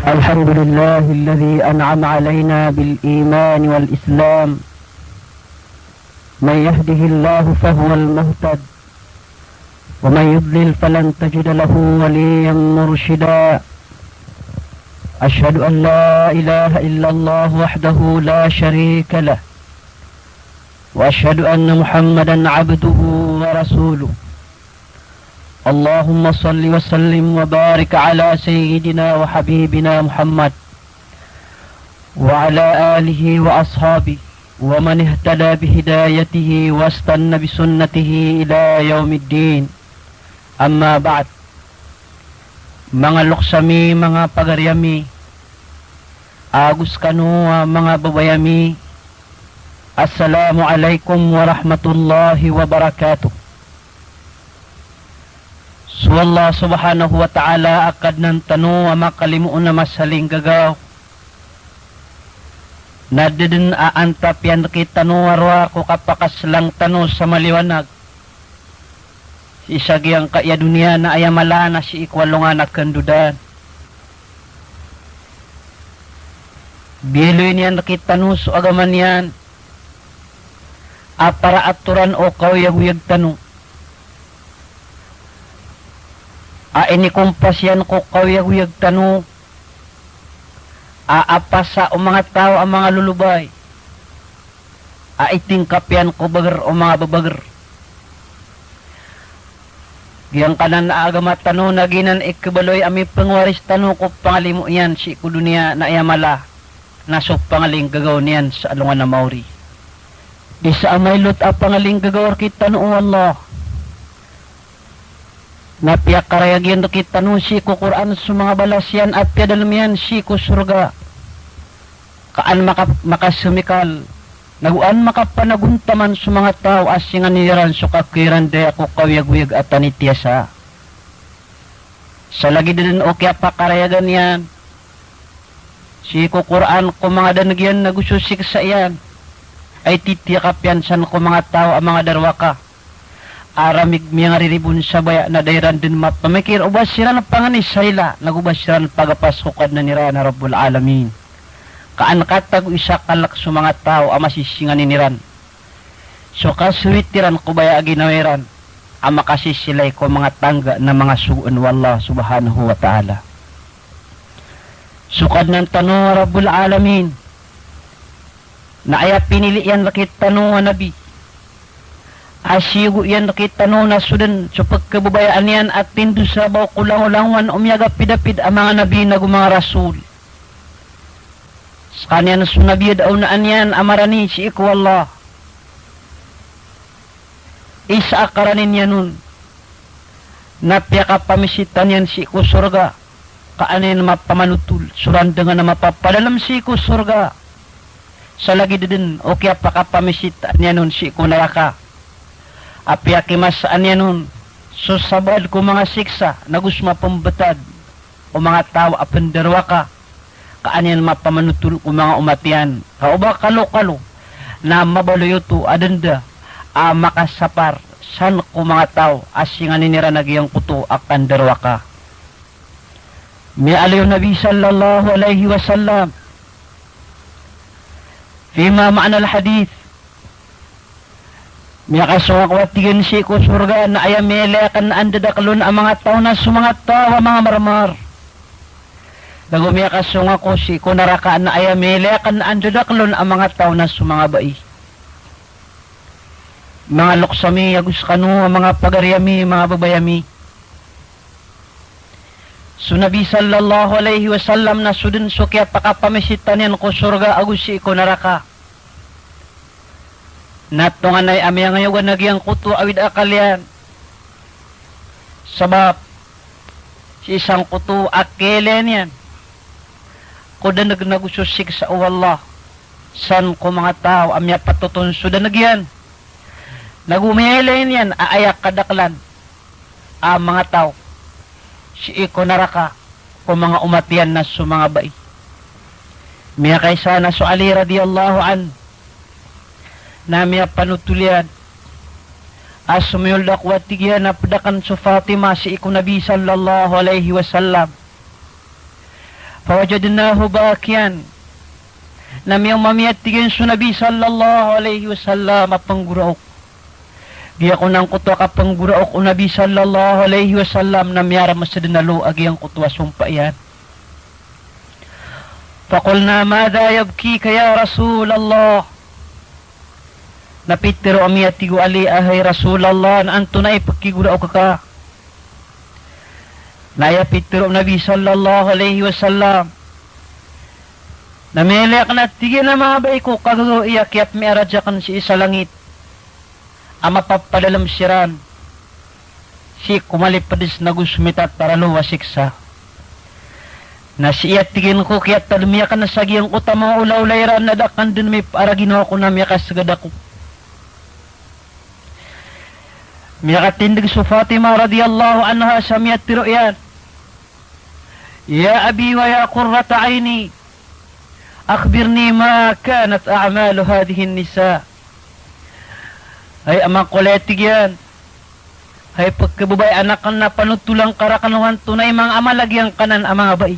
الحمد لله الذي أنعم علينا بالإيمان والإسلام. من يهده الله فهو المهتد ومن يضلل فلن تجد له وليا مرشدا. أشهد أن لا إله إلا الله وحده لا شريك له وأشهد أن محمدا عبده ورسوله. اللهم صل وسلم وبارك على سيدنا وحبيبنا محمد وعلى آله وأصحابه ومن اهتدى بهدايته واستنى بسنته إلى يوم الدين. أما بعد, mga luksami, mga pagaryami, agus kanua, mga babayami, assalamu alaikum warahmatullahi wabarakatuh. So Allah subhanahu wa ta'ala akad ng tanu makalimuon na masaling gagaw. Nadidin aantap yan kita nuwarwa ko kapakas lang tanu sa maliwanag. Isagyang kaya dunia na ayamala na si ikwalungan na kandudan. Biloy niyan kita nu so agaman yan. Apara aturan o kawyag-wyag tanu. Ini kumpas yan ko kawyag-wyag tanu. Aapa sa o mga tao ang mga lulubay. Itingkap yan ko bagar o mga babagar. Giyang kanan na agamat tanu na ginan ikabaloy ami pangwaris tanu ko pangalimu yan si kudunia na ayamala. Nasok pangaling gagaw niyan sa alungan na Maori. Isa amaylot a pangaling gagaw kita no Allah. Napiyak karayagyan do kita no si ko Quran sa mga balasyan at piadalamian si ko surga. Kaan makasumikal. Naguan makapanaguntaman sa mga tao asingan niran so kakiran de ako kawyag-wyag at anitiyasa. Sa lagi din o kaya pakarayagan yan. Si ko Quran ko mga danagyan na gusto siksa yan. Ay titiyakap yan san ko mga tao ang mga darwaka. Aramig mga riribun sa baya na dayran din mapamikir. Ubas sila na panganis sayla. Nagubas sila na pagapasukad na nira na Rabbul Alamin. Kaan katag isa kalak sa mga tao ang masisingan ni niran. So kaswitiran ko baya aginawiran. Ang makasisilay ko mga tangga na mga suun wallah subhanahu wa ta'ala. Sukad ng tanong Rabbul Alamin. Na aya pinili yan lakit tanong wa nabi. Asigo yan nakita no na sudan so pagkababayaan yan at tindu sa baw kulang-ulangwan umyaga pidapid ang mga nabi na mga rasul. Sa kanya na sunabiyad au naan yan amarani si iku Allah. Isa akaranin yan nun. Napyaka pamisitan yan si iku surga. Kaanin mapamanutul. Suranda na mapapadalam si iku surga. Sa lagi din o kaya pakapamisitan yan nun si iku naraka. Apiakimasaan yan nun. So sabad ko mga siksa nagus mapambatad o mga tao apandarwa ka kaanyan mapamanutul ko mga umatian kauba kalo-kalo na mabaluyuto adanda makasapar san ko mga tao asingan nira nagyang kuto akandarwa ka. May alayo Nabi sallallahu alaihi wasallam fima ma'na al-hadith Miya kasong akwatigan si ko surga na ayamelekan na andadaklon ang mga tao na sumangat tao mga marmar. Dago miya kasong ako si ko narakaan na ayamelekan na andadaklon ang mga tao na sumangabai. Mga luksami, agus kanu, mga pagaryami, mga babayami. So Nabi sallallahu alaihi wasallam na sudin so kaya pakapamisitan yan ko surga agus si ko naraka. Natungan ay amya ngayon nagyang kuto awid akalyan. Sabab si isang kuto akelen yan. Kuda nagnagususik sa Allah. San ko mga tao amya patutun suda nagyan. Nagumihelen yan aayak kadaklan. Mga tao. Si iko naraka ko mga umatian na sumangabay. Miya kaysa na so Ali radiyallahu an. Namiya panutulian asumiyol dakwatigian na padakan sa Fatima si iku Nabi sallallahu alaihi wasallam fawajadnahu bakiyan. Namiyang mamiyat tigin su Nabi sallallahu alaihi wasallam apangguraok. Diya ko nang kutwa kapangguraok o Nabi sallallahu alaihi wasallam namiyara masadinalo agiyang kutwa sumpa yan. Faqulna madha yabkika ya Rasulallah. Napitiro amiyat tigo ali ahay Rasulallah na anto na ipagkiguraok ka. Naya pitiro Nabi sallallahu alaihi wasallam. Nameleak na tigin na mga bay ko kagago iyakyat may aradyakan si isa langit. Ama papadalam siran. Si kumalipadis na gusmitat para luwasiksa. Na siya tigin ko kaya talmiyakan na sagiyang utama ulaw-layran na dakan dun may para ginawa ko na miyakasagad ako. Miyakatindig su Fatima radiyallahu anha sa miyatiro yan. Ya abi wa ya qurrata ayni. Akhbirni ma kanat a'malu hadihin nisa. Ay amang koletig yan. Ay pagkabubay anak na panutulang karakanuhan tunay mga amalagyang kanan ang mga bai.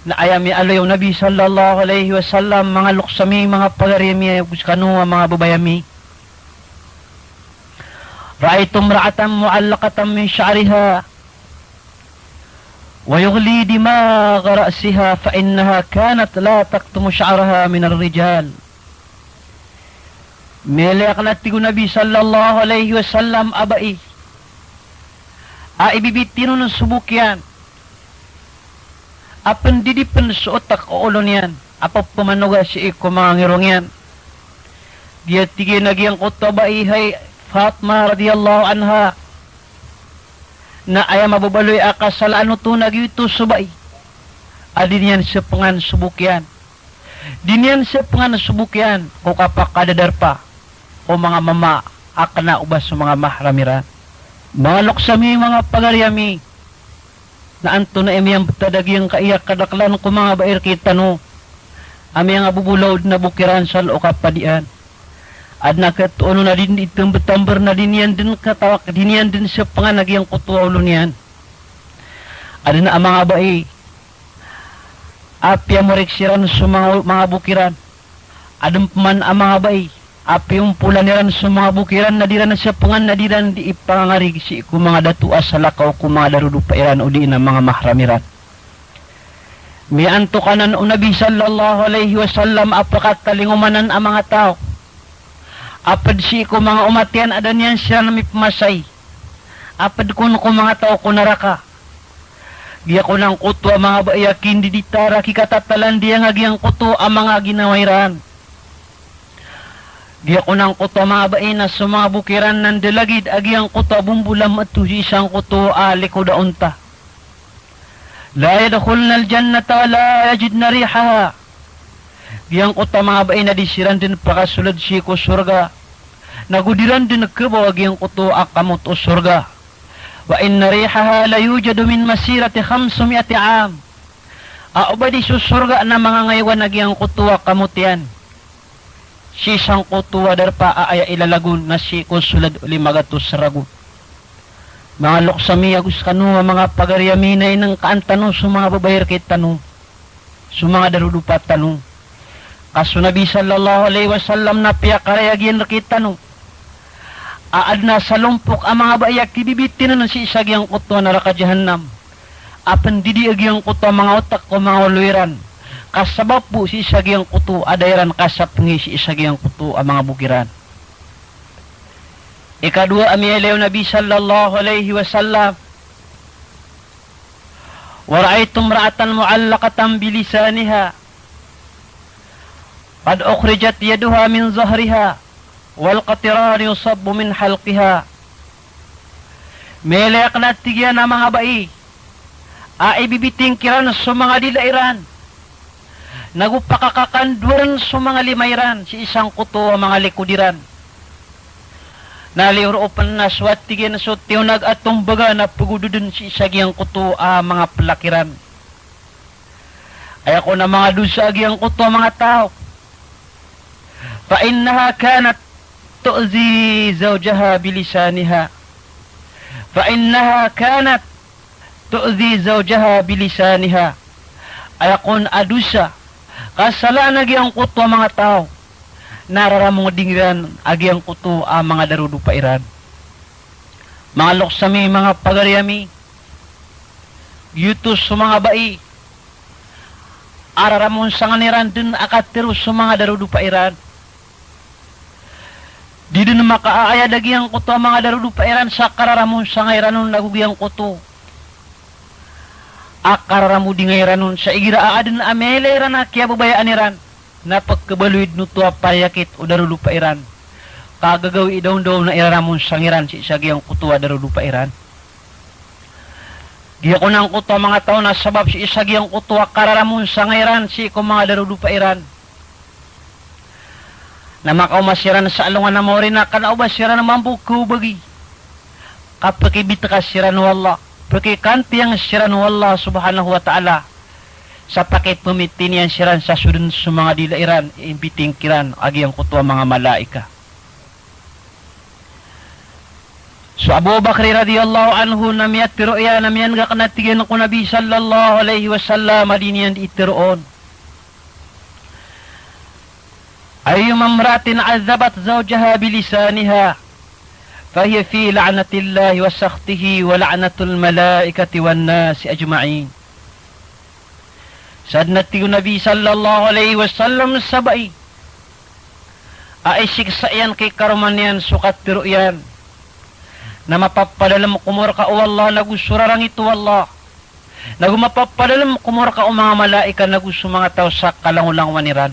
Na ayami alo yung Nabi sallallahu alaihi wasallam mga luksami, mga pagarimi, kanu mga babayami. Ra'aytum ra'atan mu'allaqatan min sya'riha wa yughli dimagha ra'siha fa innaha kanat la taktumu sya'raha min ar-rijal. Meleak na tigo Nabi sallallahu alaihi wasallam abai. Ibibitino ng subuk yan. Apan didipan sa otak o ulo niyan. Apa pamanuga si iko mga ngirong yan. Diya tigay nagyang kotobai hay Fatma radiyallahu anha. Na ay mababaloy akasalaan ito nagyuto subay. Adin yan sa pangan subuk yan. Din yan sa pangan subuk yan. O kapak kadadar pa. O mga mama, akna ubas sa mga mahramiran. Mga luksami, mga pagaryami, na anto na emiyang tadagyang kaiyak kadaklan ko mga bair kita no, amiyang abubulaw na bukiran sa o kapadian. Ad nakatuono na din itong betamber na din yan din katawak, din yan din sa panganagyang kutuwa ulo niyan. Ad na ang mga bae, apya moriksiran sa mga bukiran, adang man ang mga bae, api yung pula niran sa mga bukiran na diran sa pangan na diran di ipangarig si kung mga datuas sa lakaw kung mga darudupairan o di na mga mahramiran. May anto kanan o Nabi sallallahu alaihi wasallam apakat talingumanan ang mga tao. Apad si kung mga umatian adan yan siya na may pumasay. Apad kung mga tao kunaraka. Diya ko ng kuto ang mga bayakin di ditara kikatatalan diya ngagyang kuto ang mga ginawairan. Diya ko ng kuto mga baina sa mga bukiran ng dalagid agyang kuto bumbulam at isang kuto aliko daunta. La yadkhulna aljannata wa la yajidna rihaha. Diyang kuto mga baina disiran din pakasulad si ko surga. Nagudiran din nagkabaw agyang kuto akamot o surga. Wa inna rihaha la yujadu min masirati 500 am. Aubadi su surga na mga ngaywan agyang kuto akamot yan. Si sang kutuwa darpa aaya ilalagun na si konsulad uli magatos ragun. Mga luksami agus kanu mga pagaryaminay ng kaantano sa mga babayar kit tanong. Sa mga darudupat tanong. Kaso Nabi sallallahu alaihi wasallam na piyakarayagyan kit tanong. Aad na sa lumpok ang mga bayak kibibitin na si isagyang kutuwa na rakajahannam. Apan didiagyang kutuwa mga otak ko mga uluiran. Kasabab po si isagyang kuto adayran kasapngi si isagyang kuto ang mga bukiran. Ikadua amiyalew Nabi sallallahu alaihi wasallam. Wara'aytum ra'atan mu'allaqatan bilisaniha. Qad ukhrijat yaduha min zahriha wal qatiran yusabbu min halqiha. Meleak na tigyan ang mga bai. Ibibiting kiran sa mga dilairan. Nagupakakakanduran sa mga limayran si isang kuto ang mga likudiran. Naliuropan na swat tigyan so tiyunag at tumbaga na pagududun si isagyang kuto ang mga pelakiran. Ay ako na mga dusa agyang kuto ang mga tao. Fa innaha kanat tu'zi zawjaha bilisaniha. Fa innaha kanat tu'dhi zawjaha bilisaniha ayakon adusa kasala nagyang kuto mga tao nararamong dingran agyang kuto ang mga darudu pairan mga loksami mga pagaryami yutos sa mga bai araramon sa nganiran dun akatiru sa mga darudu pairan di dun makaaya dagyang kuto ang mga darudu pairan sa kararamon sa ngairanon nagugyang kuto akararamu di ngairanon sa igira aadun ameleran na kaya babayaan niran na pagkabaluid no tuwa payakit o darudu pairan kagagawi daw na iraramon sa ngiran si isagyang kutuwa darudu pairan di ako nang kutuwa mga tao na sabab si isagyang kutuwa kararamon sa ngairanon si ko mga darudu pairan na makaumasiran sa alungan na mori na kanaubasiran na mambukaw bagi kapakibit ka siran wallah pakikanti ang siran wallah subhanahu wa ta'ala sa pakit pumitin yan siran sa sudun sa mga dilairan imbiting kiran agi ang kutuwa mga malaika so Abu Bakr radiyallahu anhu namiyat tiruya namiyan ga kanatigan ko Nabi sallallahu alaihi wasallam adiniyan itiroon ayyuma imratin azabat zawjaha bilisaniha فهي في لعنة الله وسخطه ولعنة الملائكة والناس أجمعين سادنتي النبي صلى الله عليه وسلم السبعي أعيشك سأيان كي كرمانيان سقط رؤيان نما papadalam kumur ka o Allah nagusura lang ito Allah nagumapapadalam kumur ka o mga malaika nagusu mga tao sa kalangulang waniran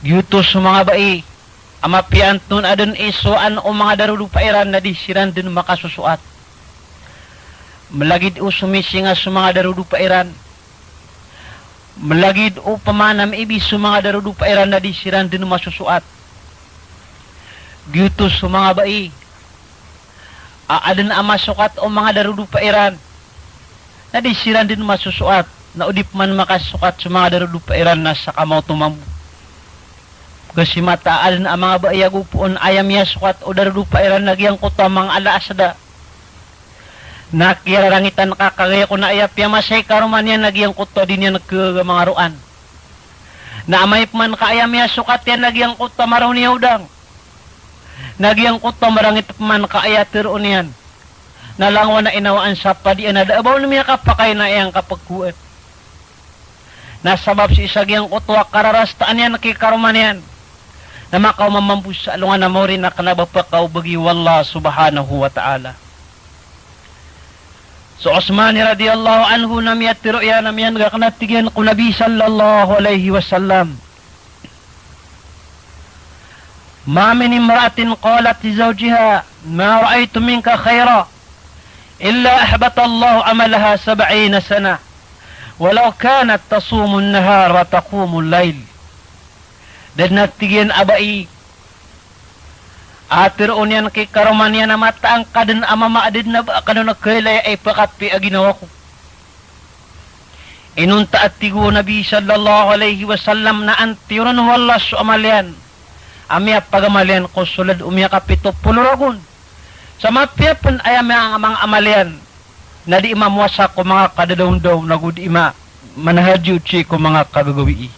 gyutos mga bai amapian tun adun isuan o mga darudu pairan na disiran dun makasusuat malagid o sumisinga sa mga darudu pairan malagid o pamanam ibis sa mga darudu pairan na disiran dun masusuat gyutos sa mga bai adun amasukat o mga darudu pairan na disiran dun masusuat na udip man makasukat sa mga darudu pairan na sa kamaw tumambu kasi mataan ang mga bayago poon ayam yaswat o darudu pairan nagyang kuta mga alaasda nakirarangitan kakagaya ko na ayap yamasay karuman yan nagyang kuta din yan nagkamaruan na amay man kaayam yasukat yan nagyang kuta maraw niya udang nagyang kuta marangit man kaayatiroon yan nalangwa na inawaan sa padian na daabaw na miya kapakay na iyang kapagkuat nasabab si isagyang kutuwa kararastaan yan nakikaruman yan na makaw mamambus sa alungan na mo rin na kanabapakaw bagi wallah subhanahu wa ta'ala so Osman radiyallahu anhu namiyat tiruya namiyan gakanatigyan ko Nabi sallallahu alaihi wasallam ma min imra'atin qalat li zawjiha ma ra'aytu minka khayra illa ahbata Allah amalaha 70 sana walau kanat tasumu an-nahar wa taqumu al-layl dan natigyan abai atiroon yan kay karuman yan na mataang kadan amamaadid na ba kano nagkailay ay pakatpi aginawa ko inunta at tigo Nabi sallallahu alaihi wasallam na antiron wallah su amalyan amya pagamalyan ko sulad umya kapito puluragon sa mapiapan ay ang mga amalyan na di mamwasa ko mga kadadaw-daw na gud ima manahadyo chi ko mga kagagawi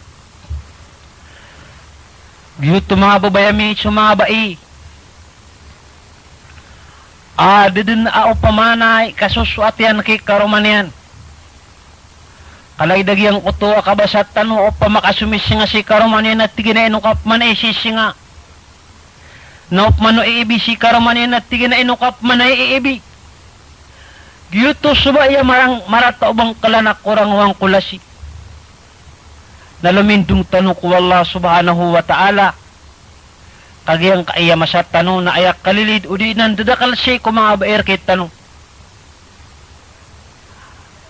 Giyuto mga babayami sa mga bai. Didin ao pamanay kasusuat yan kay karuman yan. Kalay dagyang kuto kabasatan o pamakasumisinga si karuman yan at tiginainukap man ay sisinga. Naup man o iibi si karuman yan at tiginainukap man ay iibi. Giyuto subaya marataubang kalanak kurangwang kulasi. Nalumindong tanong ko Allah subhanahu wa ta'ala. Kagiyang kaaya masat tanong na ayak kalilid o di nandadakal siya ko mga baer kay tanong.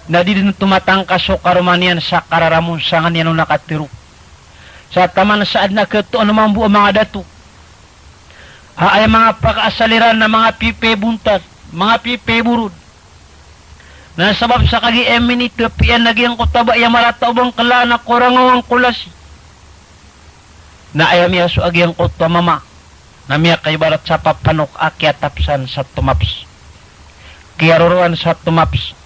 Na di din tumatangkas o karumanian sa kararamun sa kanyan nakatiro. Sa taman saad na kato anumang buo mga dato. Ay mga pakaasaliran na mga pipe buntas, mga pipe burud. Na sabab sa kagi eminito piyan nagyang kutaba iya marataubang kalana kurangawang kulas. Na ayam yaso agyang kutwa mama. Na miya kay barat sa papanok akyat tapsan sa tumaps. kiaruruan sa tumaps